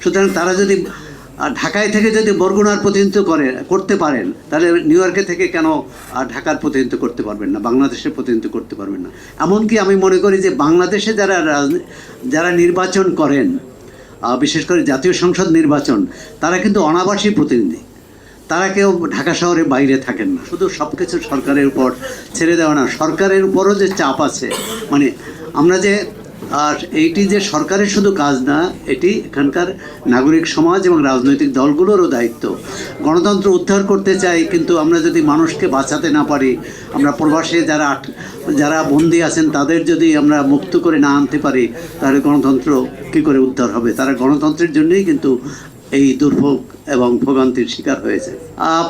সুতরাং তারা যদি ঢাকায় থেকে যদি বরগুনার প্রতিনিধিত্ব করতে পারেন, তাহলে নিউ ইয়র্কে থেকে কেন ঢাকার প্রতিনিধিত্ব করতে পারবেন না, বাংলাদেশের প্রতিনিধিত্ব করতে পারবেন না? এমনকি আমি মনে করি যে বাংলাদেশে যারা নির্বাচন করেন, বিশেষ করে জাতীয় সংসদ নির্বাচন, তারা কিন্তু অনাবাসী প্রতিনিধি, তারা কেউ ঢাকা শহরের বাইরে থাকেন না। শুধু সব কিছু সরকারের উপর ছেড়ে দেওয়া না, সরকারের উপরও যে চাপ আছে, মানে আমরা যে এইটি যে সরকারের শুধু কাজ না, এটি এখানকার নাগরিক সমাজ এবং রাজনৈতিক দলগুলোরও দায়িত্ব। গণতন্ত্র উদ্ধার করতে চাই, কিন্তু আমরা যদি মানুষকে বাঁচাতে না পারি, আমরা প্রবাসে যারা বন্দী আছেন তাদের যদি আমরা মুক্ত করে না আনতে পারি, তাহলে গণতন্ত্র কী করে উদ্ধার হবে? তারা গণতন্ত্রের জন্যই কিন্তু এই দুর্ভোগ এবং ভোগান্তির শিকার হয়েছে।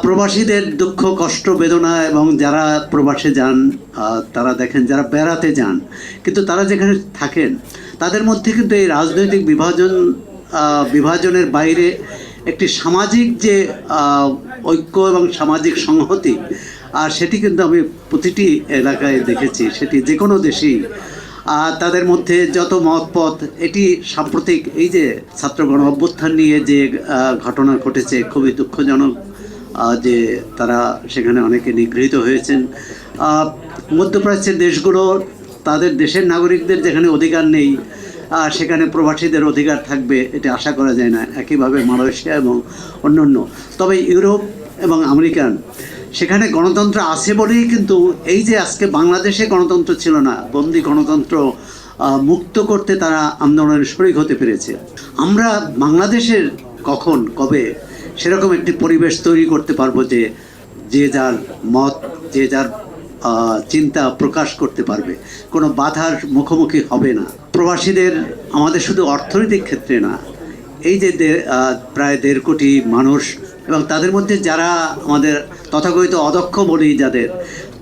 প্রবাসীদের দুঃখ, কষ্ট, বেদনা, এবং যারা প্রবাসে যান তারা দেখেন, যারা বেড়াতে যান, কিন্তু তারা যেখানে থাকেন তাদের মধ্যে কিন্তু এই রাজনৈতিক বিভাজনের বাইরে একটি সামাজিক যে ঐক্য এবং সামাজিক সংহতি, সেটি কিন্তু আমি প্রতিটি এলাকায় দেখেছি, সেটি যে কোনো দেশেই। তাদের মধ্যে যত মতপথ, এটি সাম্প্রতিক এই যে ছাত্র গণ অভ্যুত্থান নিয়ে যে ঘটনা ঘটেছে, খুবই দুঃখজনক যে তারা সেখানে অনেকে নিগৃহীত হয়েছেন। মধ্যপ্রাচ্যের দেশগুলো তাদের দেশের নাগরিকদের যেখানে অধিকার নেই, সেখানে প্রবাসীদের অধিকার থাকবে এটা আশা করা যায় না। একইভাবে মালয়েশিয়া এবং অন্যান্য। তবে ইউরোপ এবং আমেরিকান, সেখানে গণতন্ত্র আছে বলেই কিন্তু এই যে আজকে বাংলাদেশে গণতন্ত্র ছিল না, বন্দি গণতন্ত্র মুক্ত করতে তারা আন্দোলনের শরিক হতে পেরেছে। আমরা বাংলাদেশের কবে সেরকম একটি পরিবেশ তৈরি করতে পারবো যে যার মত, যে যার চিন্তা প্রকাশ করতে পারবে, কোনো বাধার মুখোমুখি হবে না। প্রবাসীদের আমাদের শুধু অর্থনৈতিক ক্ষেত্রে না, এই যে প্রায় 1.5 কোটি মানুষ, এবং তাদের মধ্যে যারা আমাদের তথাকথিত অদক্ষ বলি যাদের,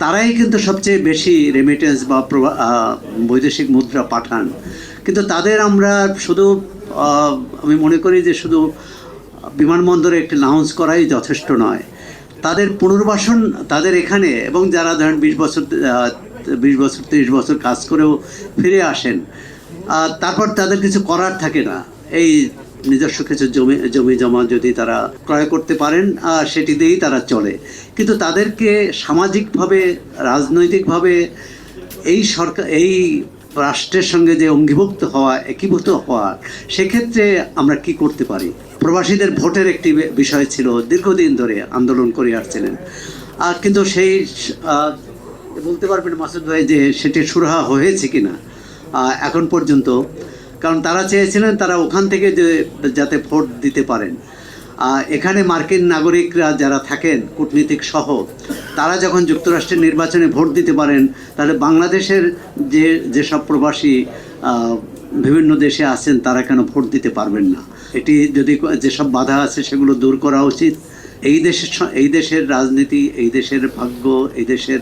তারাই কিন্তু সবচেয়ে বেশি রেমিটেন্স বা বৈদেশিক মুদ্রা পাঠান। কিন্তু তাদের আমরা শুধু আমি মনে করি যে শুধু বিমানবন্দরে একটি লাউঞ্জ করাই যথেষ্ট নয়। তাদের পুনর্বাসন, তাদের এখানে, এবং যারা ধরেন 20 বছর 30 বছর কাজ করেও ফিরে আসেন, তারপর তাদের কিছু করার থাকে না, এই নিজস্ব কিছু জমি জমা যদি তারা ক্রয় করতে পারেন, সেটি দিয়েই তারা চলে। কিন্তু তাদেরকে সামাজিকভাবে, রাজনৈতিকভাবে এই রাষ্ট্রের সঙ্গে যে একীভূত হওয়া, সেক্ষেত্রে আমরা কি করতে পারি? প্রবাসীদের ভোটের একটি বিষয় ছিল, দীর্ঘদিন ধরে আন্দোলন করে আসছিলেন, কিন্তু সেই বলতে পারবেন মাসুদ ভাই যে সেটি সুরাহা হয়েছে কিনা এখন পর্যন্ত। কারণ তারা চেয়েছিলেন তারা ওখান থেকে যাতে ভোট দিতে পারেন। এখানে মার্কিন নাগরিকরা যারা থাকেন, কূটনীতিক সহ, তারা যখন যুক্তরাষ্ট্রের নির্বাচনে ভোট দিতে পারেন, তাহলে বাংলাদেশের যেসব প্রবাসী বিভিন্ন দেশে আছেন তারা কেন ভোট দিতে পারবেন না? এটি যদি যেসব বাধা আছে সেগুলো দূর করা উচিত। এই দেশের রাজনীতি, এই দেশের ভাগ্য, এই দেশের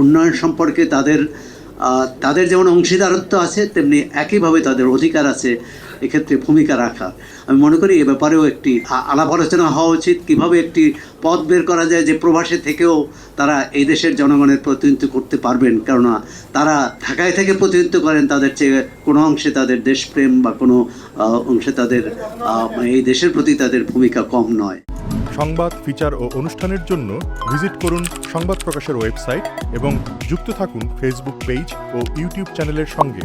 উন্নয়ন সম্পর্কে তাদের যেমন অংশীদারত্ব আছে, তেমনি একইভাবে তাদের অধিকার আছে এক্ষেত্রে ভূমিকা রাখা। আমি মনে করি এ ব্যাপারেও একটি আলাপ আলোচনা হওয়া উচিত, কিভাবে একটি পথ বের করা যায় যে প্রবাসে থেকেও তারা এই দেশের জনগণের প্রতিনিধিত্ব করতে পারবেন। কেননা তারা ঢাকায় থেকে প্রতিনিধিত্ব করেন, তাদের চেয়ে কোনো অংশে তাদের দেশপ্রেম বা কোনো অংশে তাদের এই দেশের প্রতি তাদের ভূমিকা কম নয়। সংবাদ, ফিচার ও অনুষ্ঠানের জন্য ভিজিট করুন সংবাদ প্রকাশের ওয়েবসাইট এবং যুক্ত থাকুন ফেসবুক পেজ ও ইউটিউব চ্যানেলের সঙ্গে।